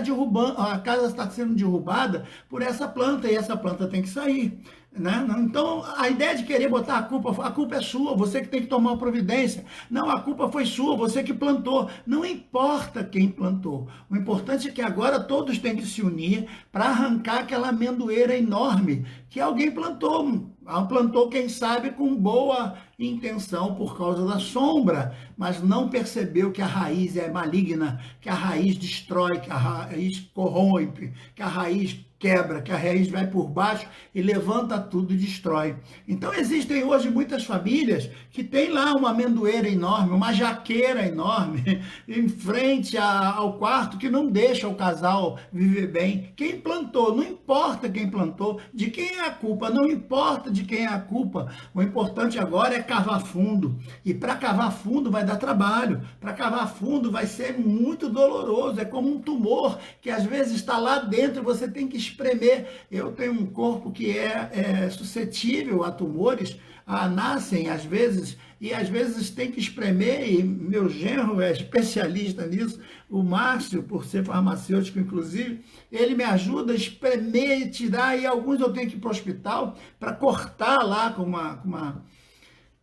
sendo derrubada por essa planta e essa planta tem que sair. Né? Então, a ideia de querer botar a culpa é sua, você que tem que tomar providência. Não, a culpa foi sua, você que plantou. Não importa quem plantou. O importante é que agora todos têm que se unir para arrancar aquela amendoeira enorme que alguém plantou. Plantou, quem sabe, com boa intenção por causa da sombra, mas não percebeu que a raiz é maligna, que a raiz destrói, que a raiz corrompe, que a raiz quebra, que a raiz vai por baixo e levanta tudo e destrói. Então existem hoje muitas famílias que têm lá uma amendoeira enorme, uma jaqueira enorme em frente ao quarto que não deixa o casal viver bem. Quem plantou, não importa quem plantou, de quem é a culpa, não importa de quem é a culpa. O importante agora é cavar fundo. E para cavar fundo vai dar trabalho. Para cavar fundo vai ser muito doloroso. É como um tumor que às vezes está lá dentro e você tem que espremer. Eu tenho um corpo que é suscetível a tumores, nascem às vezes, e às vezes tem que espremer, e meu genro é especialista nisso, o Márcio, por ser farmacêutico inclusive, ele me ajuda a espremer e tirar, e alguns eu tenho que ir para o hospital para cortar lá com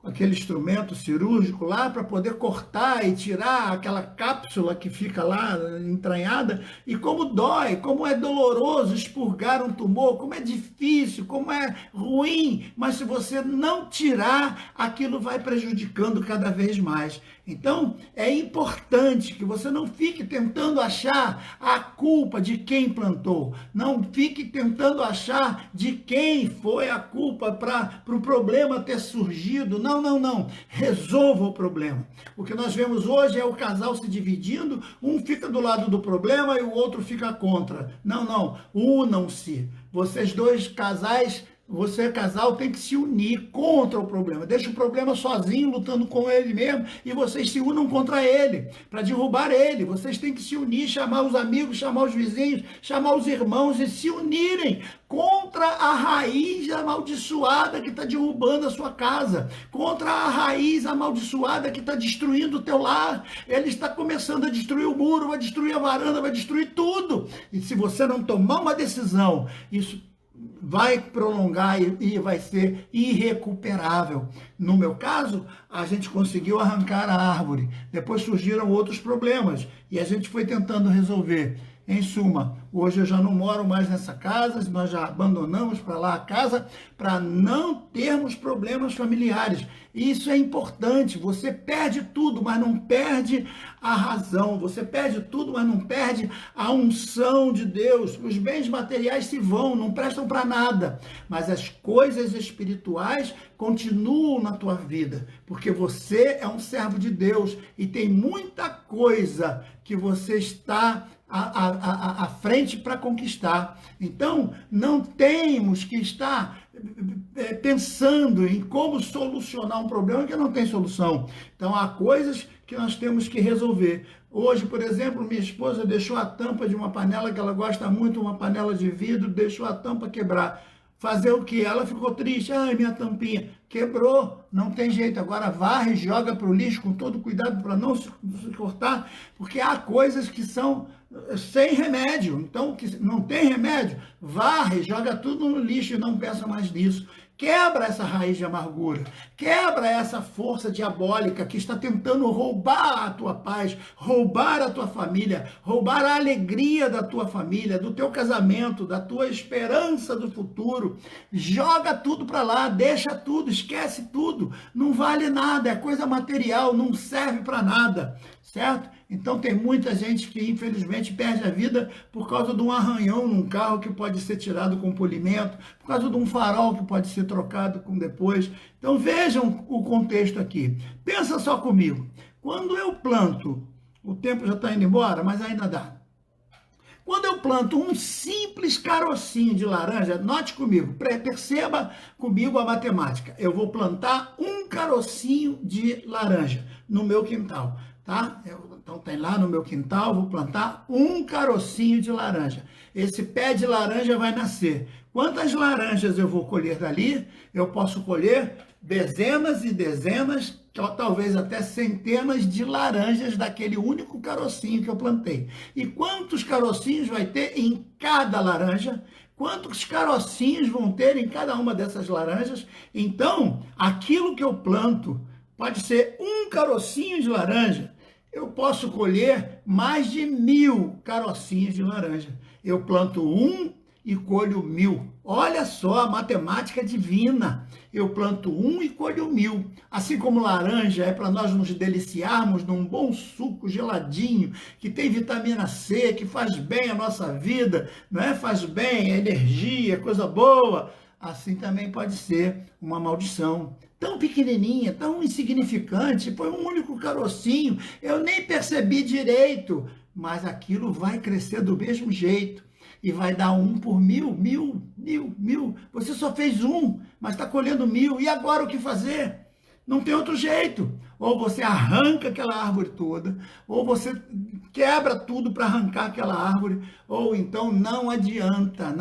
aquele instrumento cirúrgico lá, para poder cortar e tirar aquela cápsula que fica lá entranhada, e como dói, como é doloroso expurgar um tumor, como é difícil, como é ruim, mas se você não tirar, aquilo vai prejudicando cada vez mais. Então, é importante que você não fique tentando achar a culpa de quem plantou, não fique tentando achar de quem foi a culpa para o problema ter surgido. Não. Resolva o problema. O que nós vemos hoje é o casal se dividindo, um fica do lado do problema e o outro fica contra. Não. Unam-se. Vocês dois casais, você, casal, tem que se unir contra o problema. Deixa o problema sozinho, lutando com ele mesmo, e vocês se unam contra ele, para derrubar ele. Vocês têm que se unir, chamar os amigos, chamar os vizinhos, chamar os irmãos e se unirem contra a raiz amaldiçoada que está derrubando a sua casa, contra a raiz amaldiçoada que está destruindo o teu lar. Ele está começando a destruir o muro, vai destruir a varanda, vai destruir tudo. E se você não tomar uma decisão, isso vai prolongar e vai ser irrecuperável. No meu caso, a gente conseguiu arrancar a árvore. Depois surgiram outros problemas e a gente foi tentando resolver. Em suma, hoje eu já não moro mais nessa casa, nós já abandonamos para lá a casa para não termos problemas familiares. Isso é importante, você perde tudo, mas não perde a razão, você perde tudo, mas não perde a unção de Deus. Os bens materiais se vão, não prestam para nada, mas as coisas espirituais continuam na tua vida, porque você é um servo de Deus e tem muita coisa que você está à frente para conquistar. Então, não temos que estar pensando em como solucionar um problema que não tem solução. Então, há coisas que nós temos que resolver. Hoje, por exemplo, minha esposa deixou a tampa de uma panela que ela gosta muito, uma panela de vidro, deixou a tampa quebrar. Fazer o quê? Ela ficou triste. Ai, minha tampinha quebrou, não tem jeito. Agora varre e joga para o lixo com todo cuidado para não se cortar, porque há coisas que são sem remédio. Então, que não tem remédio, varre, joga tudo no lixo e não pensa mais nisso. Quebra essa raiz de amargura, quebra essa força diabólica que está tentando roubar a tua paz, roubar a tua família, roubar a alegria da tua família, do teu casamento, da tua esperança do futuro. Joga tudo para lá, deixa tudo, esquece tudo, não vale nada, é coisa material, não serve para nada, certo? Então tem muita gente que infelizmente perde a vida por causa de um arranhão num carro que pode ser tirado com polimento, por causa de um farol que pode ser trocado com depois. Então vejam o contexto aqui. Pensa só comigo. Quando eu planto, o tempo já está indo embora, mas ainda dá. Quando eu planto um simples carocinho de laranja, note comigo, perceba comigo a matemática. Eu vou plantar um carocinho de laranja no meu quintal, tá? Então tem lá no meu quintal, vou plantar um carocinho de laranja. Esse pé de laranja vai nascer. Quantas laranjas eu vou colher dali? Eu posso colher dezenas e dezenas, talvez até centenas de laranjas daquele único carocinho que eu plantei. E quantos carocinhos vai ter em cada laranja? Quantos carocinhos vão ter em cada uma dessas laranjas? Então, aquilo que eu planto pode ser um carocinho de laranja. Eu posso colher mais de 1000 carocinhos de laranja. Eu planto um e colho 1000. Olha só a matemática divina. Eu planto um e colho 1000. Assim como laranja é para nós nos deliciarmos num bom suco geladinho, que tem vitamina C, que faz bem a nossa vida, não é? Faz bem, é energia, coisa boa. Assim também pode ser uma maldição. Tão pequenininha, tão insignificante, foi um único carocinho, eu nem percebi direito, mas aquilo vai crescer do mesmo jeito. E vai dar 1 por 1000, 1000. Você só fez um, mas está colhendo 1000. E agora o que fazer? Não tem outro jeito. Ou você arranca aquela árvore toda, ou você quebra tudo para arrancar aquela árvore, ou então não adianta,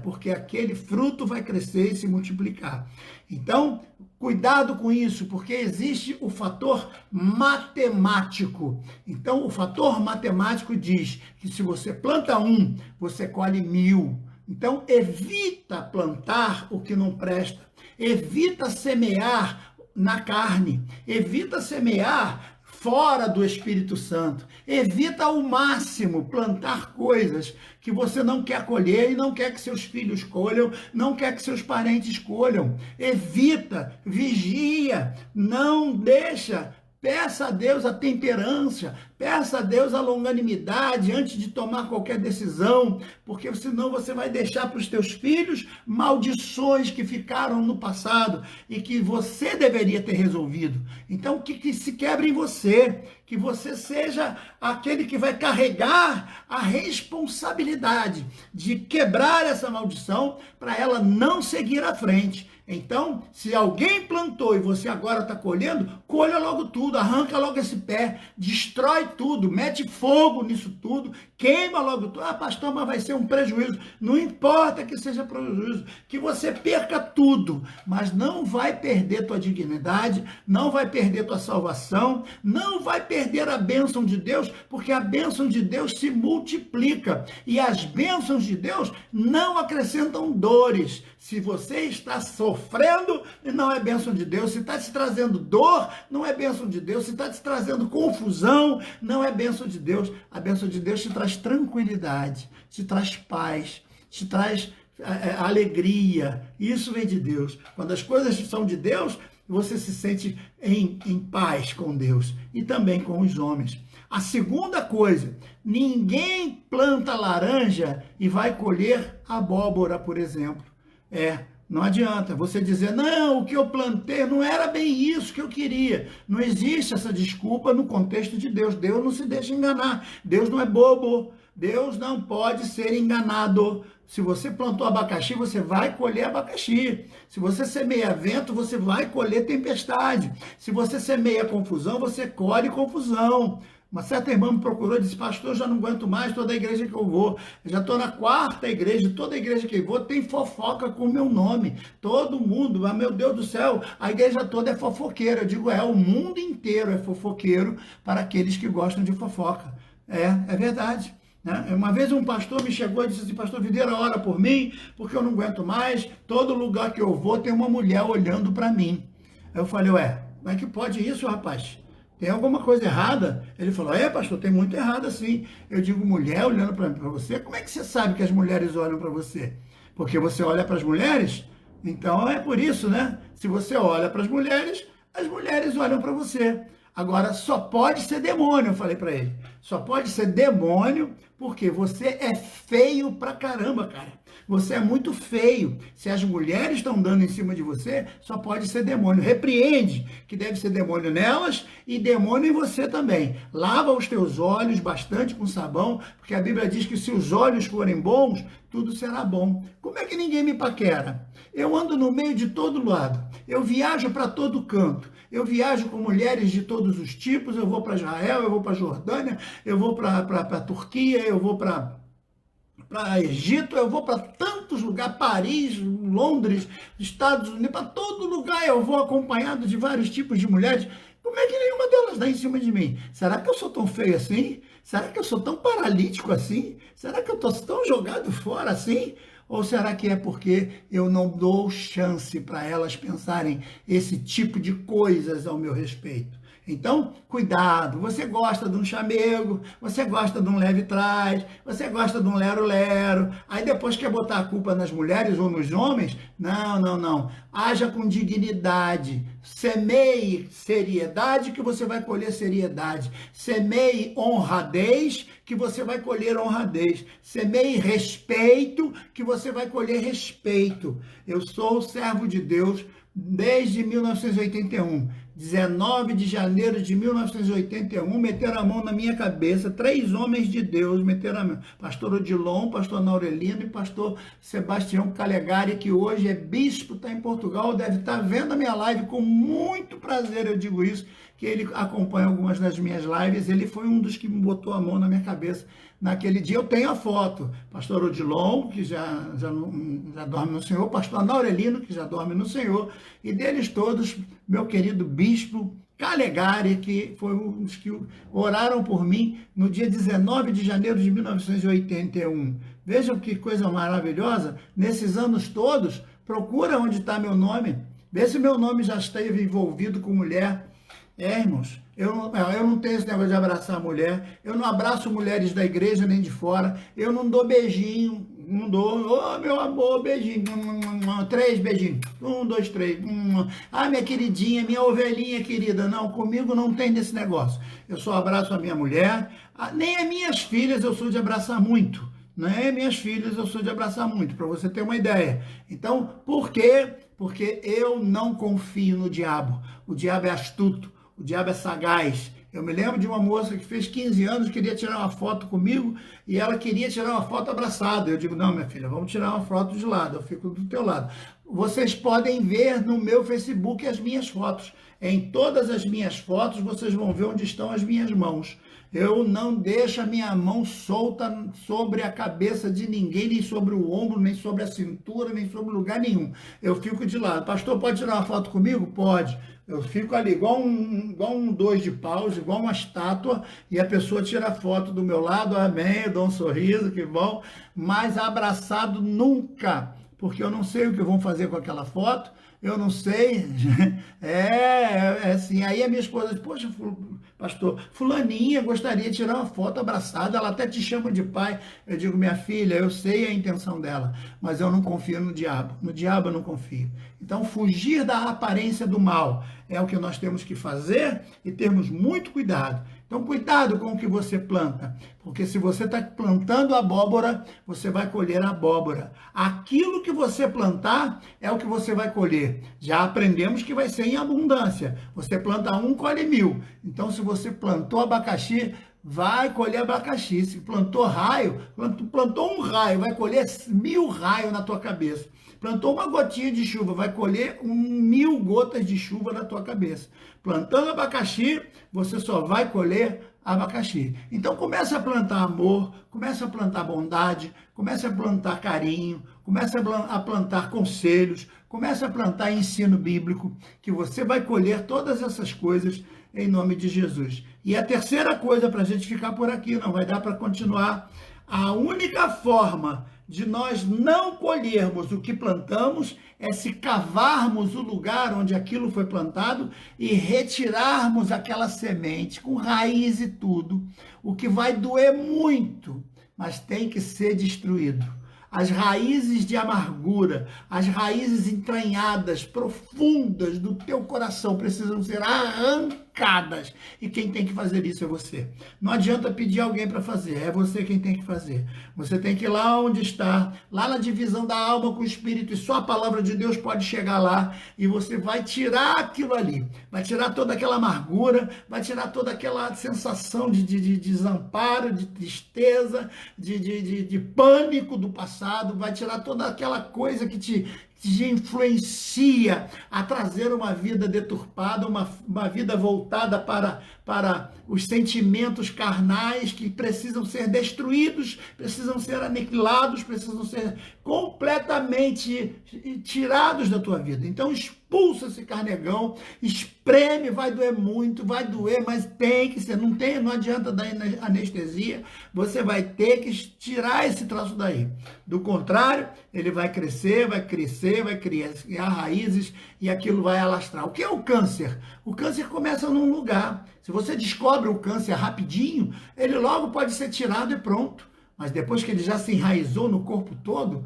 porque aquele fruto vai crescer e se multiplicar. Então, cuidado com isso, porque existe o fator matemático. Então, o fator matemático diz que se você planta um, você colhe 1000. Então, evita plantar o que não presta. Evita semear na carne. Evita semear fora do Espírito Santo. Evita ao máximo plantar coisas que você não quer colher e não quer que seus filhos colham, não quer que seus parentes colham. Evita, vigia, não deixa. Peça a Deus a temperança, peça a Deus a longanimidade antes de tomar qualquer decisão, porque senão você vai deixar para os teus filhos maldições que ficaram no passado e que você deveria ter resolvido. Então, que se quebre em você, que você seja aquele que vai carregar a responsabilidade de quebrar essa maldição para ela não seguir à frente. Então, se alguém plantou e você agora está colhendo, colha logo tudo, arranca logo esse pé, destrói tudo, mete fogo nisso tudo, queima logo tudo. Ah, pastor, mas vai ser um prejuízo. Não importa que seja prejuízo, que você perca tudo, mas não vai perder tua dignidade, não vai perder tua salvação, não vai perder a bênção de Deus, porque a bênção de Deus se multiplica e as bênçãos de Deus não acrescentam dores. Se você está sofrendo, não é bênção de Deus. Se está te trazendo dor, não é bênção de Deus. Se está te trazendo confusão, não é bênção de Deus. A bênção de Deus te traz tranquilidade, te traz paz, te traz alegria. Isso vem de Deus. Quando as coisas são de Deus, você se sente em paz com Deus e também com os homens. A segunda coisa, ninguém planta laranja e vai colher abóbora, por exemplo. Não adianta você dizer, não, o que eu plantei não era bem isso que eu queria. Não existe essa desculpa no contexto de Deus. Deus não se deixa enganar. Deus não é bobo. Deus não pode ser enganado. Se você plantou abacaxi, você vai colher abacaxi. Se você semeia vento, você vai colher tempestade. Se você semeia confusão, você colhe confusão. Uma certa irmã me procurou e disse, pastor, eu já não aguento mais toda a igreja que eu vou. Eu já estou na 4ª igreja, toda a igreja que eu vou tem fofoca com o meu nome. Todo mundo, mas meu Deus do céu, a igreja toda é fofoqueira. Eu digo, o mundo inteiro é fofoqueiro para aqueles que gostam de fofoca. É verdade. Né? Uma vez um pastor me chegou e disse assim, pastor Videira, ora por mim, porque eu não aguento mais, todo lugar que eu vou tem uma mulher olhando para mim. Aí eu falei, como é que pode isso, rapaz? Tem alguma coisa errada? Ele falou, pastor, tem muito errado assim. Eu digo, mulher olhando para você? Como é que você sabe que as mulheres olham para você? Porque você olha para as mulheres? Então é por isso, né? Se você olha para as mulheres olham para você. Agora, só pode ser demônio, eu falei para ele. Só pode ser demônio porque você é feio pra caramba, cara. Você é muito feio. Se as mulheres estão dando em cima de você, só pode ser demônio. Repreende que deve ser demônio nelas e demônio em você também. Lava os teus olhos bastante com sabão, porque a Bíblia diz que se os olhos forem bons, tudo será bom. Como é que ninguém me paquera? Eu ando no meio de todo lado. Eu viajo para todo canto. Eu viajo com mulheres de todos os tipos. Eu vou para Israel, eu vou para Jordânia, eu vou para Turquia, eu vou para Egito, eu vou para tantos lugares, Paris, Londres, Estados Unidos, para todo lugar eu vou acompanhado de vários tipos de mulheres. Como é que nenhuma delas dá em cima de mim? Será que eu sou tão feio assim? Será que eu sou tão paralítico assim? Será que eu estou tão jogado fora assim? Ou será que é porque eu não dou chance para elas pensarem esse tipo de coisas ao meu respeito? Então, cuidado, você gosta de um chamego, você gosta de um leve trás, você gosta de um lero-lero, aí depois quer botar a culpa nas mulheres ou nos homens? Não, não, não. Haja com dignidade, semeie seriedade que você vai colher seriedade, semeie honradez que você vai colher honradez, semeie respeito que você vai colher respeito. Eu sou o servo de Deus desde 1981. 19 de janeiro de 1981, meteram a mão na minha cabeça, 3 homens de Deus meteram a mão. Pastor Odilon, pastor Naurelino e pastor Sebastião Calegari, que hoje é bispo, está em Portugal, deve estar vendo a minha live com muito prazer, eu digo isso, que ele acompanha algumas das minhas lives, ele foi um dos que me botou a mão na minha cabeça naquele dia. Eu tenho a foto, pastor Odilon, que já dorme no Senhor, pastor Naurelino, que já dorme no Senhor, e deles todos, meu querido bispo Calegari, que foi um dos que oraram por mim no dia 19 de janeiro de 1981. Vejam que coisa maravilhosa, nesses anos todos, procura onde está meu nome, vê se meu nome já esteve envolvido com mulher. Irmãos, eu não tenho esse negócio de abraçar a mulher, eu não abraço mulheres da igreja nem de fora, eu não dou beijinho, não dou, oh, meu amor, beijinho, 3 beijinhos, 1, 2, 3, ah, minha queridinha, minha ovelhinha querida, não, comigo não tem desse negócio, eu só abraço a minha mulher, nem as minhas filhas eu sou de abraçar muito, nem minhas filhas eu sou de abraçar muito, para você ter uma ideia. Então, por quê? Porque eu não confio no diabo, o diabo é astuto, o diabo é sagaz. Eu me lembro de uma moça que fez 15 anos, queria tirar uma foto comigo e ela queria tirar uma foto abraçada. Eu digo, não, minha filha, vamos tirar uma foto de lado, eu fico do teu lado. Vocês podem ver no meu Facebook as minhas fotos. Em todas as minhas fotos, vocês vão ver onde estão as minhas mãos. Eu não deixo a minha mão solta sobre a cabeça de ninguém, nem sobre o ombro, nem sobre a cintura, nem sobre lugar nenhum. Eu fico de lado. Pastor, pode tirar uma foto comigo? Pode. Eu fico ali igual um 2 de paus, igual uma estátua, e a pessoa tira a foto do meu lado, amém, eu dou um sorriso, que bom, mas abraçado nunca, porque eu não sei o que vão fazer com aquela foto, eu não sei, assim, aí a minha esposa diz, poxa, pastor, fulaninha gostaria de tirar uma foto abraçada, ela até te chama de pai. Eu digo, minha filha, eu sei a intenção dela, mas eu não confio no diabo eu não confio. Então, fugir da aparência do mal é o que nós temos que fazer e termos muito cuidado. Então, cuidado com o que você planta, porque se você está plantando abóbora, você vai colher abóbora. Aquilo que você plantar é o que você vai colher. Já aprendemos que vai ser em abundância. Você planta 1, colhe 1000. Então, se você plantou abacaxi, vai colher abacaxi. Se plantou raio, plantou um raio, vai colher 1000 raios na tua cabeça. Plantou uma gotinha de chuva, vai colher 1000 gotas de chuva na tua cabeça. Plantando abacaxi, você só vai colher abacaxi. Então começa a plantar amor, começa a plantar bondade, começa a plantar carinho, começa a plantar conselhos, começa a plantar ensino bíblico, que você vai colher todas essas coisas em nome de Jesus. E a terceira coisa, para a gente ficar por aqui, não vai dar para continuar, a única forma de nós não colhermos o que plantamos é se cavarmos o lugar onde aquilo foi plantado e retirarmos aquela semente com raiz e tudo, o que vai doer muito, mas tem que ser destruído. As raízes de amargura, as raízes entranhadas, profundas do teu coração precisam ser arrancadas arrancadas. E quem tem que fazer isso é você. Não adianta pedir alguém para fazer, é você quem tem que fazer. Você tem que ir lá onde está, lá na divisão da alma com o espírito, e só a palavra de Deus pode chegar lá, e você vai tirar aquilo ali, vai tirar toda aquela amargura, vai tirar toda aquela sensação de desamparo, de tristeza, de pânico do passado, vai tirar toda aquela coisa que te influencia a trazer uma vida deturpada, uma vida voltada para os sentimentos carnais que precisam ser destruídos, precisam ser aniquilados, precisam ser completamente tirados da tua vida. Então expulsa esse carnegão, espreme, vai doer muito, vai doer, mas tem que ser, não adianta dar anestesia, você vai ter que tirar esse troço daí. Do contrário, ele vai crescer, vai criar raízes e aquilo vai alastrar. O que é o câncer? O câncer começa num lugar. Se você descobre o câncer rapidinho, ele logo pode ser tirado e pronto. Mas depois que ele já se enraizou no corpo todo,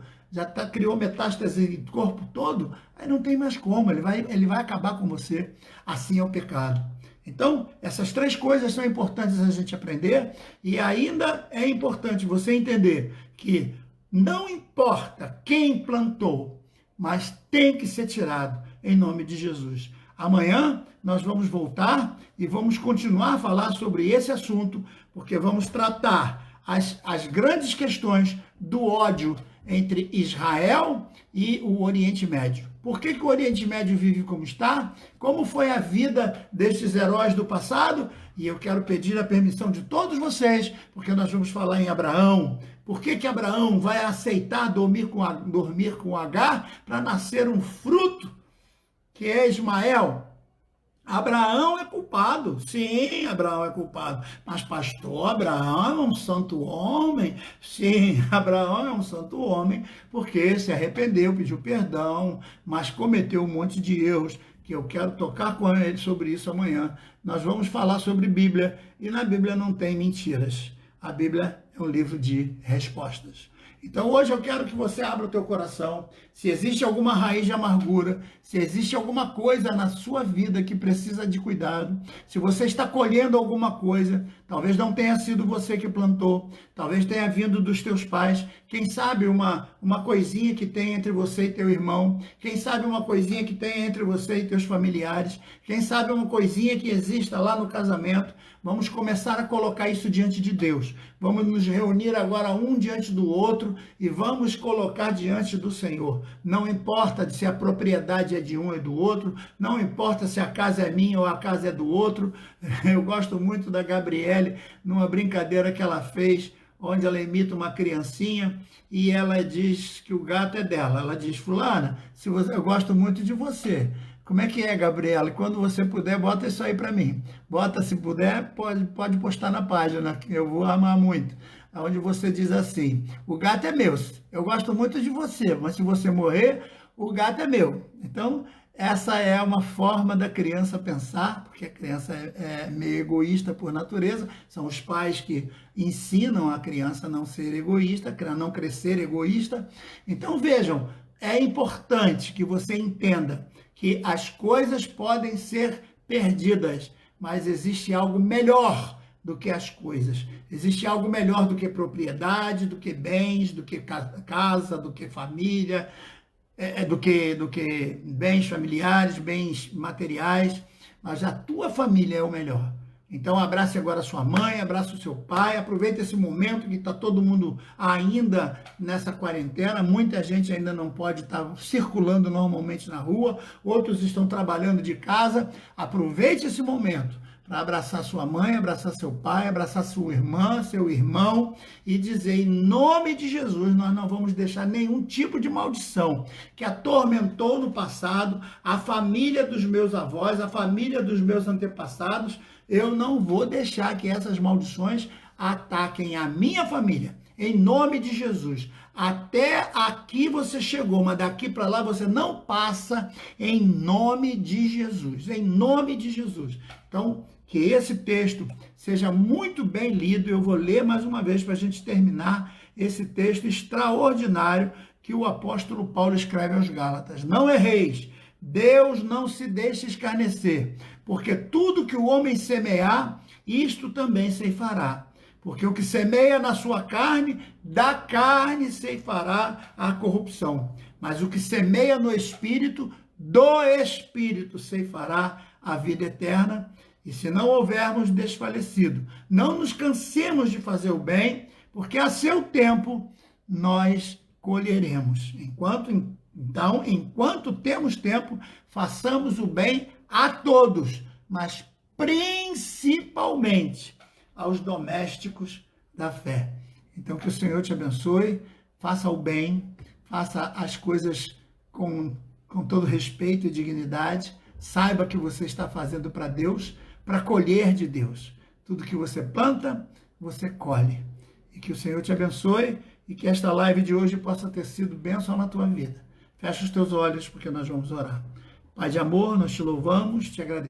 criou metástase no corpo todo, aí não tem mais como, ele vai acabar com você. Assim é o pecado. Então, essas três coisas são importantes a gente aprender, e ainda é importante você entender que não importa quem plantou, mas tem que ser tirado em nome de Jesus. Amanhã nós vamos voltar e vamos continuar a falar sobre esse assunto, porque vamos tratar as grandes questões do ódio entre Israel e o Oriente Médio. Por que o Oriente Médio vive como está? Como foi a vida destes heróis do passado? E eu quero pedir a permissão de todos vocês, porque nós vamos falar em Abraão. Por que Abraão vai aceitar dormir com Agar para nascer um fruto, que é Ismael? Abraão é culpado, sim, Abraão é culpado, mas pastor, Abraão é um santo homem, sim, Abraão é um santo homem, porque se arrependeu, pediu perdão, mas cometeu um monte de erros, que eu quero tocar com ele sobre isso amanhã. Nós vamos falar sobre Bíblia, e na Bíblia não tem mentiras, a Bíblia é um livro de respostas. Então hoje eu quero que você abra o teu coração, se existe alguma raiz de amargura, se existe alguma coisa na sua vida que precisa de cuidado, se você está colhendo alguma coisa, talvez não tenha sido você que plantou, talvez tenha vindo dos teus pais, quem sabe uma coisinha que tem entre você e teu irmão, quem sabe uma coisinha que tem entre você e teus familiares, quem sabe uma coisinha que exista lá no casamento. Vamos começar a colocar isso diante de Deus. Vamos nos reunir agora um diante do outro e vamos colocar diante do Senhor. Não importa se a propriedade é de um e do outro, não importa se a casa é minha ou a casa é do outro. Eu gosto muito da Gabriele, numa brincadeira que ela fez, onde ela imita uma criancinha e ela diz que o gato é dela. Ela diz: fulana, eu gosto muito de você. Como é que é, Gabriela? Quando você puder, bota isso aí para mim. Bota, se puder, pode postar na página, que eu vou amar muito. Onde você diz assim: o gato é meu, eu gosto muito de você, mas se você morrer, o gato é meu. Então, essa é uma forma da criança pensar, porque a criança é meio egoísta por natureza. São os pais que ensinam a criança a não ser egoísta, a não crescer egoísta. Então, vejam, é importante que você entenda que as coisas podem ser perdidas, mas existe algo melhor do que as coisas. Existe algo melhor do que propriedade, do que bens, do que casa, do que família, do que bens familiares, bens materiais, mas a tua família é o melhor. Então abrace agora a sua mãe, abrace o seu pai, aproveite esse momento que está todo mundo ainda nessa quarentena, muita gente ainda não pode estar circulando normalmente na rua, outros estão trabalhando de casa. Aproveite esse momento para abraçar sua mãe, abraçar seu pai, abraçar sua irmã, seu irmão e dizer: em nome de Jesus, nós não vamos deixar nenhum tipo de maldição que atormentou no passado a família dos meus avós, a família dos meus antepassados. Eu não vou deixar que essas maldições ataquem a minha família. Em nome de Jesus. Até aqui você chegou, mas daqui para lá você não passa, em nome de Jesus. Em nome de Jesus. Então, que esse texto seja muito bem lido. Eu vou ler mais uma vez para a gente terminar esse texto extraordinário que o apóstolo Paulo escreve aos Gálatas. Não erreis. Deus não se deixa escarnecer, porque tudo que o homem semear, isto também ceifará. Porque o que semeia na sua carne, da carne ceifará a corrupção. Mas o que semeia no Espírito, do Espírito ceifará a vida eterna. E se não houvermos desfalecido, não nos cansemos de fazer o bem, porque a seu tempo nós colheremos. Enquanto temos tempo, façamos o bem a todos, mas principalmente aos domésticos da fé. Então, que o Senhor te abençoe, faça o bem, faça as coisas com todo respeito e dignidade, saiba que você está fazendo para Deus, para colher de Deus. Tudo que você planta, você colhe. E que o Senhor te abençoe e que esta live de hoje possa ter sido bênção na tua vida. Fecha os teus olhos, porque nós vamos orar. Pai de amor, nós te louvamos, te agradecemos.